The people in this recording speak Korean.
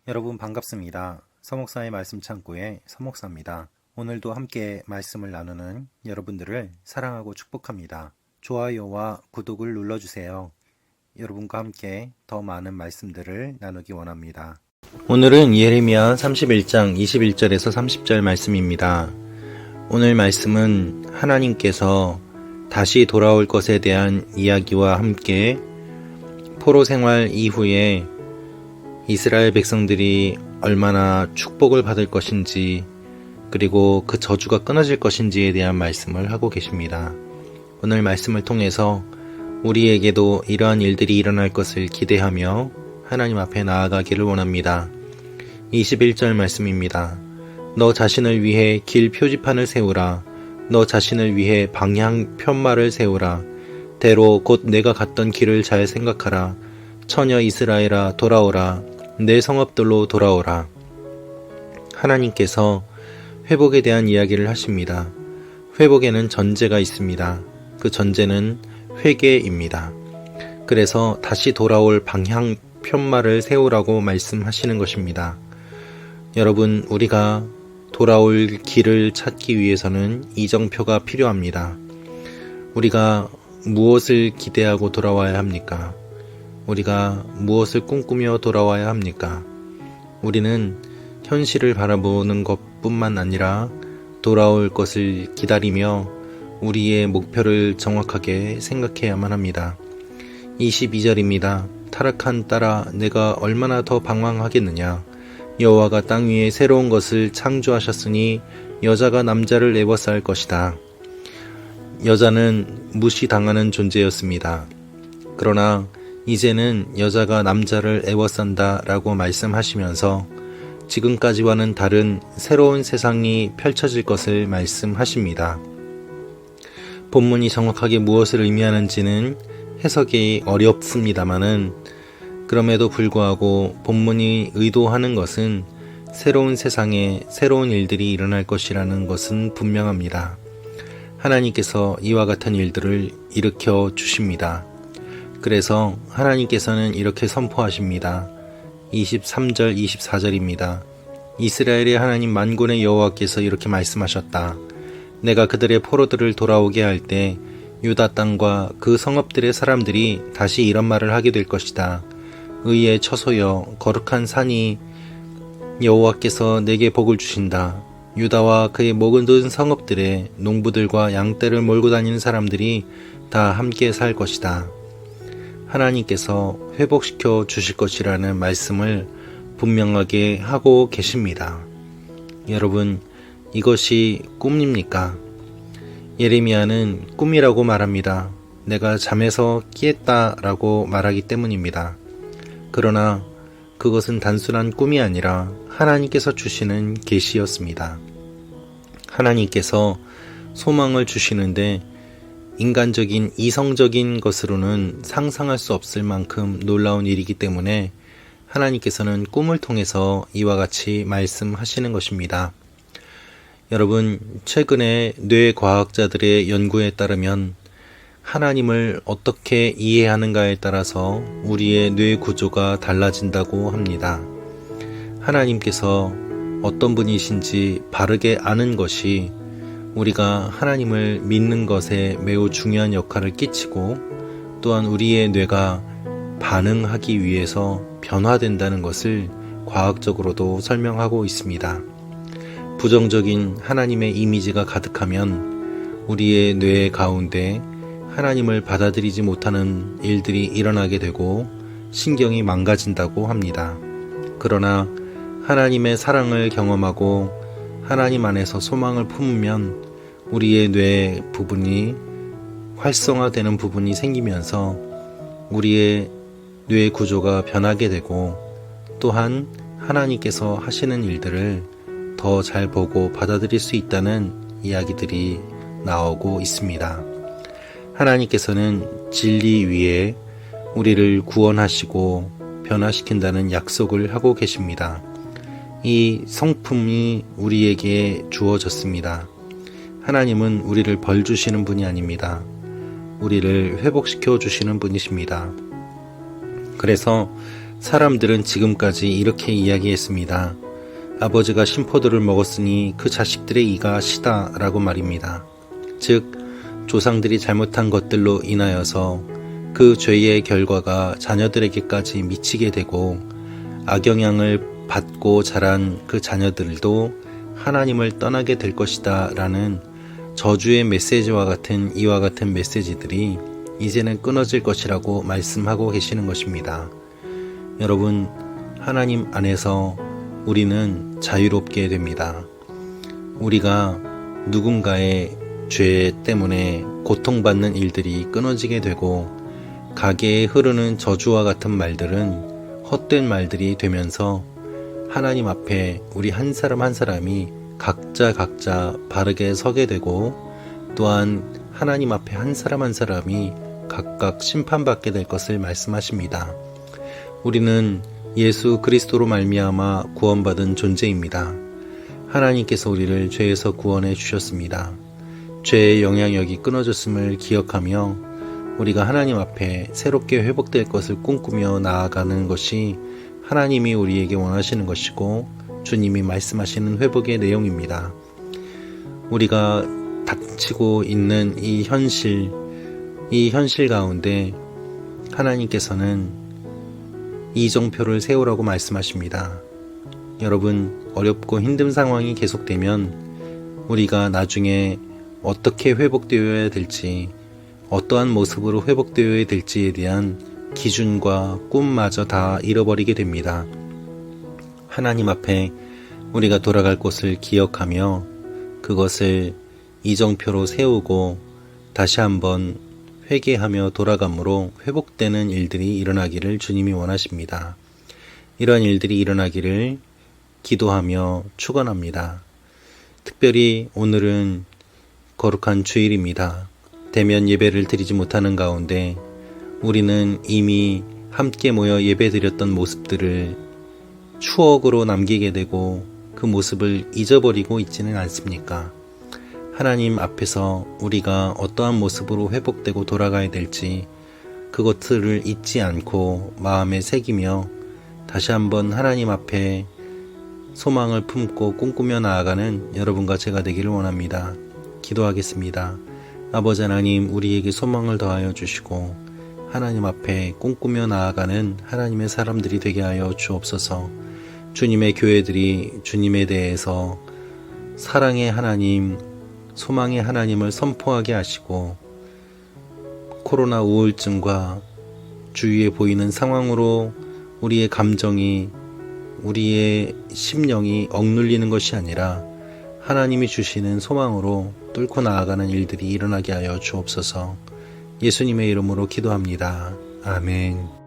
여러분 반갑습니다. 서목사의 말씀 창고의 서목사입니다. 오늘도 함께 말씀을 나누는 여러분들을 사랑하고 축복합니다. 좋아요와 구독을 눌러주세요. 여러분과 함께 더 많은 말씀들을 나누기 원합니다. 오늘은 예레미야 31장 21절에서 30절 말씀입니다. 오늘 말씀은 하나님께서 다시 돌아올 것에 대한 이야기와 함께 포로 생활 이후에 이스라엘 백성들이 얼마나 축복을 받을 것인지 그리고 그 저주가 끊어질 것인지에 대한 말씀을 하고 계십니다. 오늘 말씀을 통해서 우리에게도 이러한 일들이 일어날 것을 기대하며 하나님 앞에 나아가기를 원합니다. 21절 말씀입니다. 너 자신을 위해 길 표지판을 세우라. 너 자신을 위해 방향 편말을 세우라. 대로 곧 내가 갔던 길을 잘 생각하라. 처녀 이스라엘아 돌아오라. 내 성읍들로 돌아오라. 하나님께서 회복에 대한 이야기를 하십니다. 회복에는 전제가 있습니다. 그 전제는 회개입니다. 그래서 다시 돌아올 방향 편말을 세우라고 말씀하시는 것입니다. 여러분, 우리가 돌아올 길을 찾기 위해서는 이정표가 필요합니다. 우리가 무엇을 기대하고 돌아와야 합니까? 우리가 무엇을 꿈꾸며 돌아와야 합니까? 우리는 현실을 바라보는 것뿐만 아니라 돌아올 것을 기다리며 우리의 목표를 정확하게 생각해야만 합니다. 22절입니다. 타락한 딸아, 내가 얼마나 더 방황하겠느냐? 여호와가 땅 위에 새로운 것을 창조하셨으니 여자가 남자를 애워쌀 것이다. 여자는 무시당하는 존재였습니다. 그러나 이제는 여자가 남자를 애워싼다 라고 말씀하시면서 지금까지와는 다른 새로운 세상이 펼쳐질 것을 말씀하십니다. 본문이 정확하게 무엇을 의미하는지는 해석이 어렵습니다마는 그럼에도 불구하고 본문이 의도하는 것은 새로운 세상에 새로운 일들이 일어날 것이라는 것은 분명합니다. 하나님께서 이와 같은 일들을 일으켜 주십니다. 그래서 하나님께서는 이렇게 선포하십니다. 23절 24절입니다. 이스라엘의 하나님 만군의 여호와께서 이렇게 말씀하셨다. 내가 그들의 포로들을 돌아오게 할 때 유다 땅과 그 성읍들의 사람들이 다시 이런 말을 하게 될 것이다. 의의 처소여 거룩한 산이 여호와께서 내게 복을 주신다. 유다와 그의 모든 성읍들의 농부들과 양떼를 몰고 다니는 사람들이 다 함께 살 것이다. 하나님께서 회복시켜 주실 것이라는 말씀을 분명하게 하고 계십니다. 여러분, 이것이 꿈입니까? 예레미야는 꿈이라고 말합니다. 내가 잠에서 깼다라고 말하기 때문입니다. 그러나 그것은 단순한 꿈이 아니라 하나님께서 주시는 계시였습니다. 하나님께서 소망을 주시는데 인간적인 이성적인 것으로는 상상할 수 없을 만큼 놀라운 일이기 때문에 하나님께서는 꿈을 통해서 이와 같이 말씀하시는 것입니다. 여러분, 최근에 뇌과학자들의 연구에 따르면 하나님을 어떻게 이해하는가에 따라서 우리의 뇌 구조가 달라진다고 합니다. 하나님께서 어떤 분이신지 바르게 아는 것이 우리가 하나님을 믿는 것에 매우 중요한 역할을 끼치고 또한 우리의 뇌가 반응하기 위해서 변화된다는 것을 과학적으로도 설명하고 있습니다. 부정적인 하나님의 이미지가 가득하면 우리의 뇌 가운데 하나님을 받아들이지 못하는 일들이 일어나게 되고 신경이 망가진다고 합니다. 그러나 하나님의 사랑을 경험하고 하나님 안에서 소망을 품으면 우리의 뇌 부분이 활성화되는 부분이 생기면서 우리의 뇌 구조가 변하게 되고 또한 하나님께서 하시는 일들을 더 잘 보고 받아들일 수 있다는 이야기들이 나오고 있습니다. 하나님께서는 진리 위에 우리를 구원하시고 변화시킨다는 약속을 하고 계십니다. 이 성품이 우리에게 주어졌습니다. 하나님은 우리를 벌 주시는 분이 아닙니다. 우리를 회복시켜 주시는 분이십니다. 그래서 사람들은 지금까지 이렇게 이야기했습니다. 아버지가 신포도를 먹었으니 그 자식들의 이가 시다 라고 말입니다. 즉 조상들이 잘못한 것들로 인하여서 그 죄의 결과가 자녀들에게까지 미치게 되고 악영향을 받고 자란 그 자녀들도 하나님을 떠나게 될 것이다 라는 저주의 메시지와 같은 이와 같은 메시지들이 이제는 끊어질 것이라고 말씀하고 계시는 것입니다. 여러분, 하나님 안에서 우리는 자유롭게 됩니다. 우리가 누군가의 죄 때문에 고통받는 일들이 끊어지게 되고 가게에 흐르는 저주와 같은 말들은 헛된 말들이 되면서 하나님 앞에 우리 한 사람 한 사람이 각자 바르게 서게 되고 또한 하나님 앞에 한 사람 한 사람이 각각 심판받게 될 것을 말씀하십니다. 우리는 예수 그리스도로 말미암아 구원받은 존재입니다. 하나님께서 우리를 죄에서 구원해 주셨습니다. 죄의 영향력이 끊어졌음을 기억하며 우리가 하나님 앞에 새롭게 회복될 것을 꿈꾸며 나아가는 것이 하나님이 우리에게 원하시는 것이고 주님이 말씀하시는 회복의 내용입니다. 우리가 닥치고 있는 이 현실 가운데 하나님께서는 이정표를 세우라고 말씀하십니다. 여러분, 어렵고 힘든 상황이 계속되면 우리가 나중에 어떻게 회복되어야 될지, 어떠한 모습으로 회복되어야 될지에 대한 기준과 꿈마저 다 잃어버리게 됩니다. 하나님 앞에 우리가 돌아갈 곳을 기억하며 그것을 이정표로 세우고 다시 한번 회개하며 돌아감으로 회복되는 일들이 일어나기를 주님이 원하십니다. 이러한 일들이 일어나기를 기도하며 축원합니다. 특별히 오늘은 거룩한 주일입니다. 대면 예배를 드리지 못하는 가운데 우리는 이미 함께 모여 예배드렸던 모습들을 추억으로 남기게 되고 그 모습을 잊어버리고 있지는 않습니까? 하나님 앞에서 우리가 어떠한 모습으로 회복되고 돌아가야 될지 그것들을 잊지 않고 마음에 새기며 다시 한번 하나님 앞에 소망을 품고 꿈꾸며 나아가는 여러분과 제가 되기를 원합니다. 기도하겠습니다. 아버지 하나님, 우리에게 소망을 더하여 주시고 하나님 앞에 꿈꾸며 나아가는 하나님의 사람들이 되게 하여 주옵소서. 주님의 교회들이 주님에 대해서 사랑의 하나님, 소망의 하나님을 선포하게 하시고 코로나 우울증과 주위에 보이는 상황으로 우리의 감정이, 우리의 심령이 억눌리는 것이 아니라 하나님이 주시는 소망으로 뚫고 나아가는 일들이 일어나게 하여 주옵소서. 예수님의 이름으로 기도합니다. 아멘.